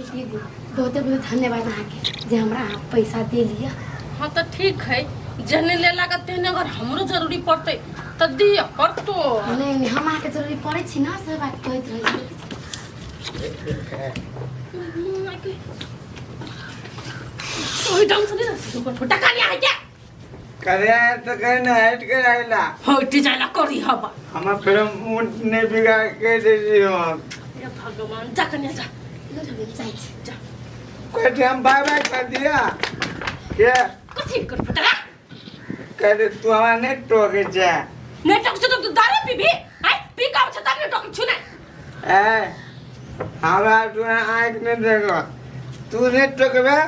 दीदी बहुत बहुत धन्यवाद अहाँके जे हमरा पैसा दे लिया। हाँ तो ठीक है, जहने ले लागत तेहने अगर हमरो जरूरी पड़ते तो दिया पर तो नहीं हम अहाँके जरूरी पड़े छी ना, से बात कहत रही। सोई डाउन से नहीं ना फटा का नहीं है क्या करे तो कहना हट के आइला हट जाला करी हवा हम फिर मुंड ने बिगाड़ के दे दियो। ये भगवान जा कन्या जा जा कहते हम बाय बाय कर दिया क्या कथी कर फटा कहते तू हमारा ने टोके जा नेटक से तो दारू पीबी आई पी का छ तब नेटक छुने ए हमारा तू आंख ने देखो तू ने टोकबे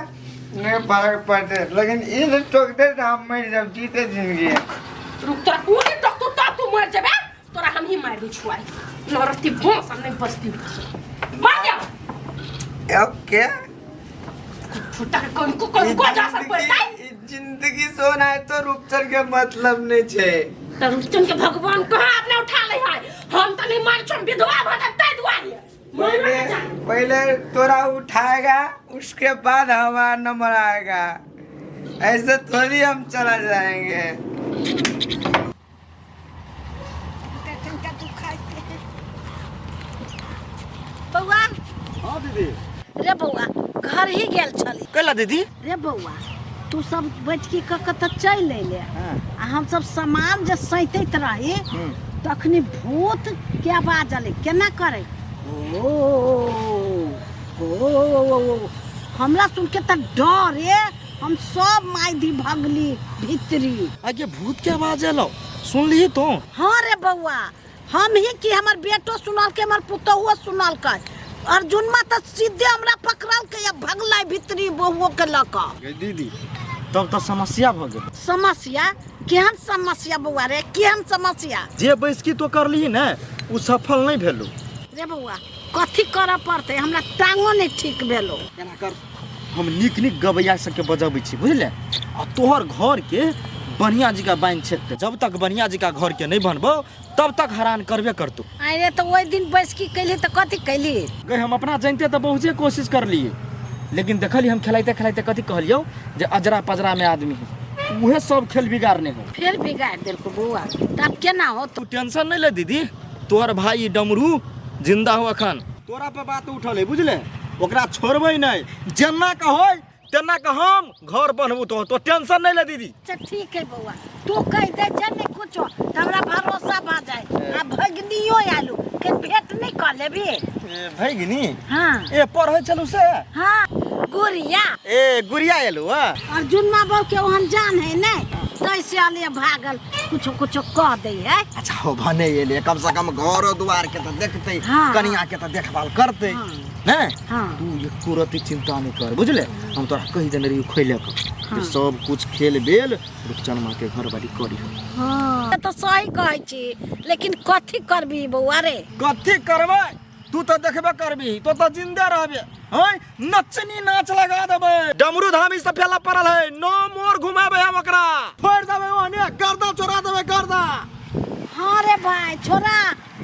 ने फर्क पड़ते लेकिन ये ने टोक दे तो हम मर जब जीते जिंदगी रुक तोरा पूरी टक तो तू मर जाबे तोरा हम ही मार दू छुआई नरती भोंस हमने बस्ती मार दे ओके फटा को जा सकता है जिंदगी सोना है तो रूपचन के मतलब नहीं छे तो रूपचन के भगवान कहां आपने उठा ले है हम तो नहीं मार छम विधवा भटकता दुआरी पहले तोरा उठाएगा उसके बाद हमारा नंबर आएगा, ऐसे थोड़ी हम चला जाएंगे। बउआ हाँ दीदी। रे बउआ घर ही गेल छली कैला दीदी? रे बउआ तू सब बैठ के कत चल ले हाँ। आ हम सब सामान जे सैतैत रही तखनी भूत के आवाज आले केना करे ओ हमरा सुन के त डर रे हम सब माइदी भगली भीतरी। आगे भूत के आवाज आलो सुन ली तो? हाँ रे बउआ हम ही कि हमर बेटो सुनल के हमर पुतहुओ सुनल के अर्जुन मा त सीधे हमरा पकड़ल के या भगलाई भीतरी बहुओ के लका। दीदी तब तो समस्या भ गेल। समस्या केहन समस्या बउआ रे केहन समस्या? जे बैसकी तो कर ली ना उ सफल नहीं भेलो रे बउआ कथी करे पड़ते हमरा टांगो नहीं ठीक भेलो। केना कर हम निक निक गबैया सब के बजाबै छी बुझले आ तोहर घर के बढ़िया जगह बाइन छेक जब तक बढ़िया जगह घर के नहीं बनबो तब तक हैरान करबे करतू। अरे तो ओइ दिन बैसकी कैली त कथी कैली गए हम अपना जानते तो बहुते कोशिश कर लिए लेकिन देखली हम खेलाइते खेलाइते कथी कहलियो जे अजरा पजरा में आदमी है उहे सब खेल बिगाड़ने हो फिर बिगाड़ देल को बउआ तब केना हो तू टेंशन नहीं ले दीदी तोहर भाई डमरू जिंदा हो अखन तोरा पे बात उठल है बुझले ओकरा छोड़बै नहीं जेना कहो तेना का हम घर बनबू तो टेंशन नहीं ले दीदी। अच्छा ठीक है बउआ तू कह दे जे नहीं कुछो त हमरा भरोसा भा जाए आ भगनियो आलू के भेंट नहीं कर लेबी भैगिनी हां ए पढ़ै चलू से हां गुड़िया ए गुड़िया एलू अर्जुन माँ बाबू के वहां जान है नहीं कैसे आले भागल कुछ कुछ कह दे है। अच्छा हो भने एले कम से कम घर द्वार के तो देखते हाँ। कनिया के तो देखभाल करते हाँ। ने हाँ। तू ये कुरती चिंता नहीं कर बुझले हम तोरा कहि देने रही खोले हाँ। सब कुछ खेल बेल रुपचन माँ के घर बाड़ी करी हां तो सही कहै छी लेकिन कथी करबी बउआ रे कथी करबै तू तो देखबे करबी तो जिंदा रहबे हैं नचनी नाच लगा देबे डमरू धामी से फैला पड़ल है नो मोर घुमाबे हम ओकरा छोड़ देबे ओने गर्दा चोरा देबे गर्दा। हां रे भाई छोरा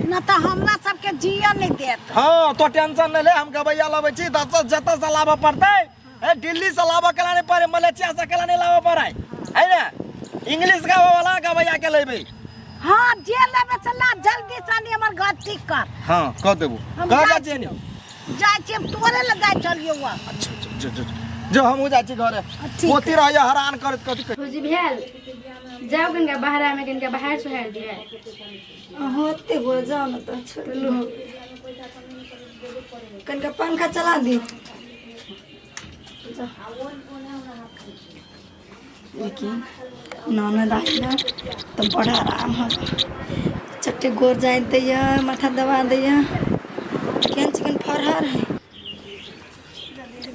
न त हमरा सब के जिया नहीं देत। हां तो टेंशन नहीं ले हम गबैया लाबै छी 10 जत से लाबे पड़तै ए दिल्ली से लाबे कला नहीं पड़े मलेशिया से कला नहीं लाबे पड़ै है ना इंग्लिश का वाला गबैया के लेबे। हां जे लेबे चला जल्दी से हमर घर ठीक कर। हां कह देबो कह जा जेनी जाय छी तोरे लगा चलियो हुआ। अच्छा जो हम जा छी घरे पोती रहया हैरान करत कथी फौजी भेल जाओ गंगा बहरा में गंगा बाहर छोड़ दिया होते हो जाओ ना तो छोड़ कनका पंखा चला दी लेकिन ननद आइला तो बड़ा आराम हो चट्टे गोर जाए दैया माथा दबा दैया केहन चिकन फरहर है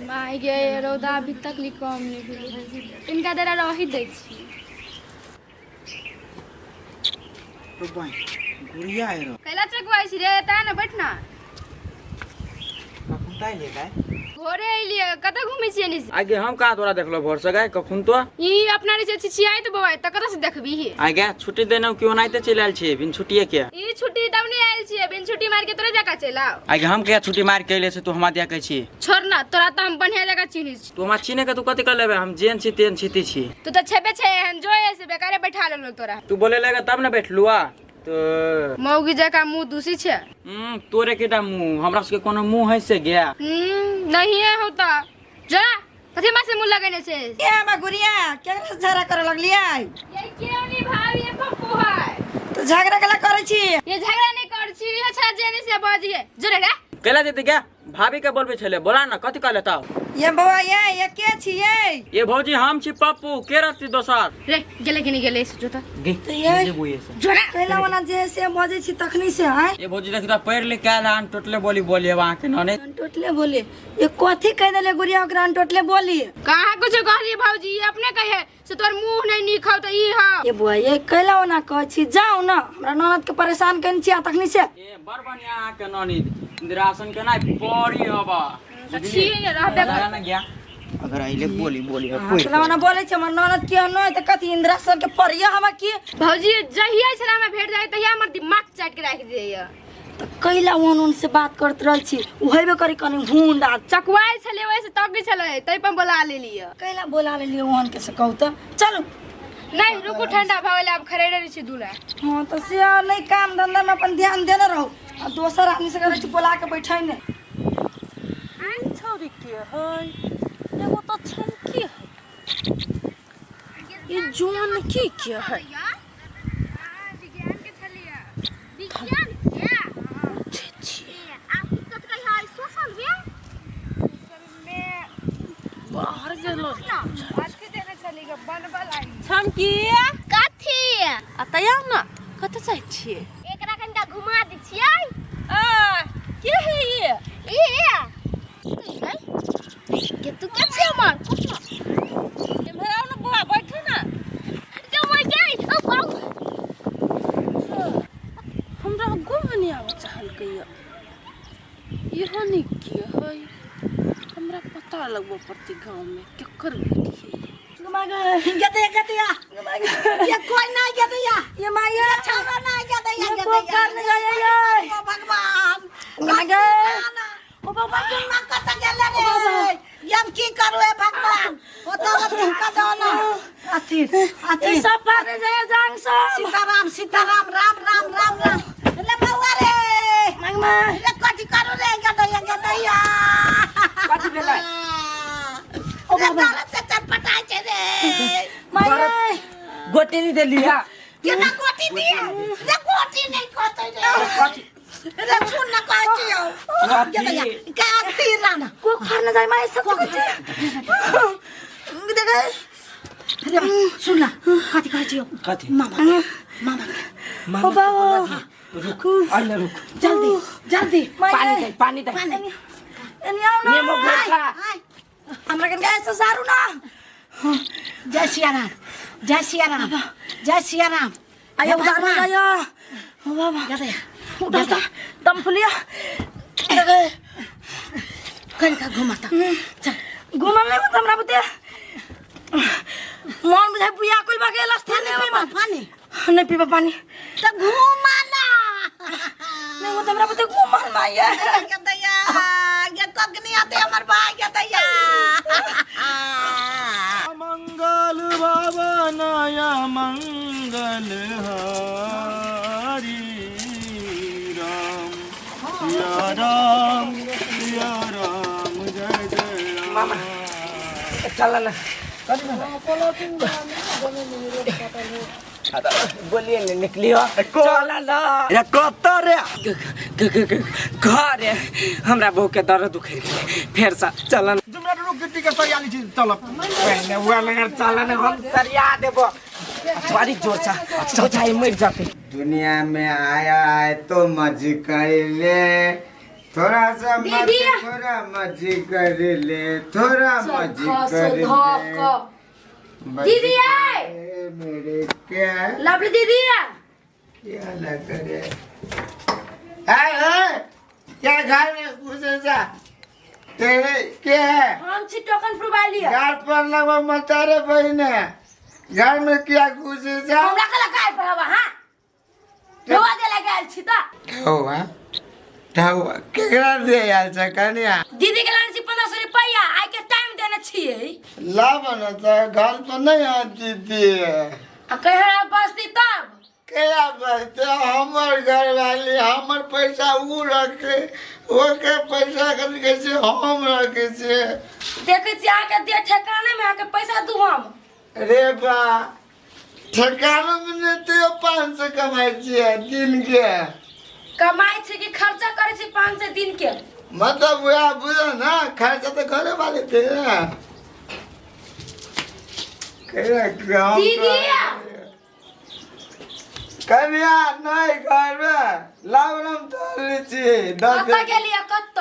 माय गे रौदा अभी तक ली कम नहीं भेल इनका देरा रही दै छी तो भाई गुड़िया है रो कैला चकवाई छी रे ता ना बैठ ना ताइले काय घरे अइलिए कत घुमै छियै नि आगे हम कहाँ तोरा देखलो भोर से गाय कखुन तो ई अपना रे छिछियाई त बबाई त कत से देखबी ही आगे छुट्टी देना क्यों नहीं तो चल आयल छे बिन छुट्टिए के ई छुट्टी तब नहीं आइल छियै बिन छुट्टी मार के तोरे जका चलाओ आगे हम क्या छुट्टी मार के ले से तू हमरा दिया कहै छी छोड़ ना तोरा त हम बढ़िया जगह चिन्हि छी तू हमरा चीने के तू कथि कर लेबे हम जेन छी तेन छिती छी तू त छेबे छे हम जो ऐसे बेकारे बैठा लेलो तोरा तू बोले लगा तब ना बैठलुआ तो मौगी जका मुंह दूसी छे तोरे केटा मुंह हमरा सके कोनो मुंह है से गया नहीं है होता जा कथि मा से मुंह लगेने छे क्या बा गुड़िया क्या झगड़ा करे लगलिए ये क्यों नहीं भाभी ये पप्पू है तो झगड़ा कला करे छी ये झगड़ा नहीं कर छी अच्छा जेने से बाजिए जोरे रे केला देते क्या भाभी के बोलबे छले बोला ना कथि कहले ता ये बउआ ये के छी ये भौजी हम छी पप्पू के रहती दोसर रे गेले कि नहीं गेले जो त तो ये जोरे कहला वाला जे से बजे छी तखनी से है ये भौजी देखि त पैर ले के लान टोटले बोली बोली वहां के नने टोटले बोले ये कथी कह देले गुड़िया ओकरा टोटले बोली कहां कुछ कहली भौजी ये अपने कहे से तोर मुंह नहीं निखाव त ई ह ये बुआ ये कहला वाला कह छी जाओ ना हमरा ननद के परेशान कन छी तखनी से ए बड़ बढ़िया के ननी इंदिरासन के ना पड़ी हबा छी रहबे ना गया अगर आइले बोली बोली कहला वाला बोले छ हमर ननद के न त कथी इंद्रासन के परिया हम की भौजी जहिया छला में भेट जाए तहिया हमर दिमाग चाट के रख दिए तो कैला वन से बात करत रहल छी उहेबे करी कनी हुंडा चकवाई छले वैसे तक छले तई पर बोला ले लिया कैला बोला ले लियो वन के से कहू त चलो नहीं रुको ठंडा भावले अब खरेड़े छी दूल्हा हां तो से नहीं काम धंधा में अपन ध्यान देने रहो आ दोसर आदमी से करे छी बोला के बैठै ने आई छोरी के हई एगो तो छनकी है ये जोन की के है विज्ञान के छलिया विज्ञान के आप कत कहि हाय सोशल में बाहर गेलो आज के देने चली ग बनबल आई छनकी कथी अतया ना कत जाय छी एकरा कनिटा घुमा दै छियै के है ये के तू के छै मार ये मेरा ना बुआ बैठे ना जो मर गई ओ बाऊ हमरा घूमने आवे चाहल कहिया यहाँ नहीं किया है हमरा पता लगबो प्रति गांव में केकर बेटी है ये कोई नहीं गदिया ये माया छावा नहीं गदिया भगवान मागे ओ बाबा तुम ना कत गेले रे यम की करू है भगवान होता होता का जाना अति सब पर जाए जांग सब सीताराम राम राम राम राम ले बाबा रे मांगमा ले कथि करू रे गदिया कथि भेलै ओ बाबा से चटपटाई छे रे माया गोटी नहीं दे लिया ये ना गोटी दिए ये गोटी नहीं कहते रे रे सुन ना कहती हो गदिया का अस्थिर रहना को खाना जाए माय सब कुछ देख रे सुन ना कथि कहती हो कथि मामा ओ बाबा रुक आइले रुक जल्दी पानी दे एनिया ना नेमो खा हमरा कन गैस सारू ना जय सिया राम जय सिया राम जय सिया राम आयो उधार आयो ओ बाबा गदिया उठा दम फुलिया कहीं का घुमाता चल घुमल नहीं मत हमरा बते मन बुझाय पुया कोई बागे लस्ते नहीं होई पानी नहीं पीबा पानी त घुमाना नहीं मत हमरा बते घुमल माया गदिया ये कगनी आते हमर भाई गदिया मंगल भवनाया मंगल हारी राम जय जय राम चल ना बोलिए ने निकलियो चल ना या कतर घर हमरा बहु के दर्द दुखे फेर सा चल तुमरा रुक गति के तैयारी छी चल पहले हुआ लगा चल ना हम सरिया देबो बारीक जोर सा सोचाई मर जाते दुनिया में आया है तो मजे कर ले थोड़ा सा थोड़ा मजे कर ले थोड़ा मजे कर ले दीदी आए मेरे क्या लवली दीदी क्या ना करे क्या घर में घुसे जा तेरे के हम छी टोकन प्रोवाइड लिया घर पर लगवा मतारे बहिने घर में क्या घुसे जा हमरा कला काय पर हवा हां रोवा दे लगाल छी त ढौआ ढौआ केकरा दे आल छ कन्या दीदी के लान छी 1500 रुपया आइ के टाइम देने छिए लाभ न त घर पर नहीं आती थी आ कहरा बसती तब क्या बात है हमर घर वाली हमर पैसा उ रखे ओके पैसा कर कैसे हम रखे से देखे छी आके दे ठिकाने में आके पैसा दू हम रे बा ठिकाना में नहीं तो 500 कमाई छिए दिन के कमाई छी कि खर्चा करे छी 500 दिन के मतलब वो बुझो ना खर्चा तो करे वाले थे ना दीदी कन्या नहीं घर में लावरम तोली छी कत गेलिया कत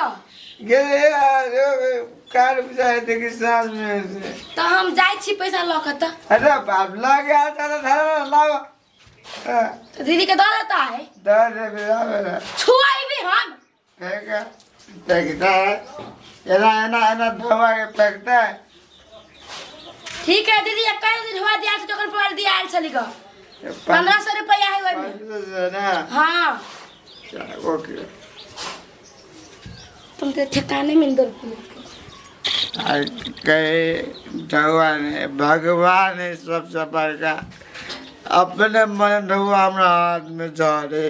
गेले कार बुझाए थे कि सांस में से त हम जाई छी पैसा ल के त अरे बाप लगे आता ना धर लाओ दीदी के दे देता है दर रे बेरा छुआई भी हम फेंकता है एना धवा के फेंकता है ठीक है दीदी एक कई दिन हुआ दिया से टोकन पर दिया आल चली ग 1500 रुपया है वही में ना हां ओके तुम के ठिकाने में दर कहे भगवान है सबसे बड़का अपने मन ढुआ हमरा हाथ में जा रे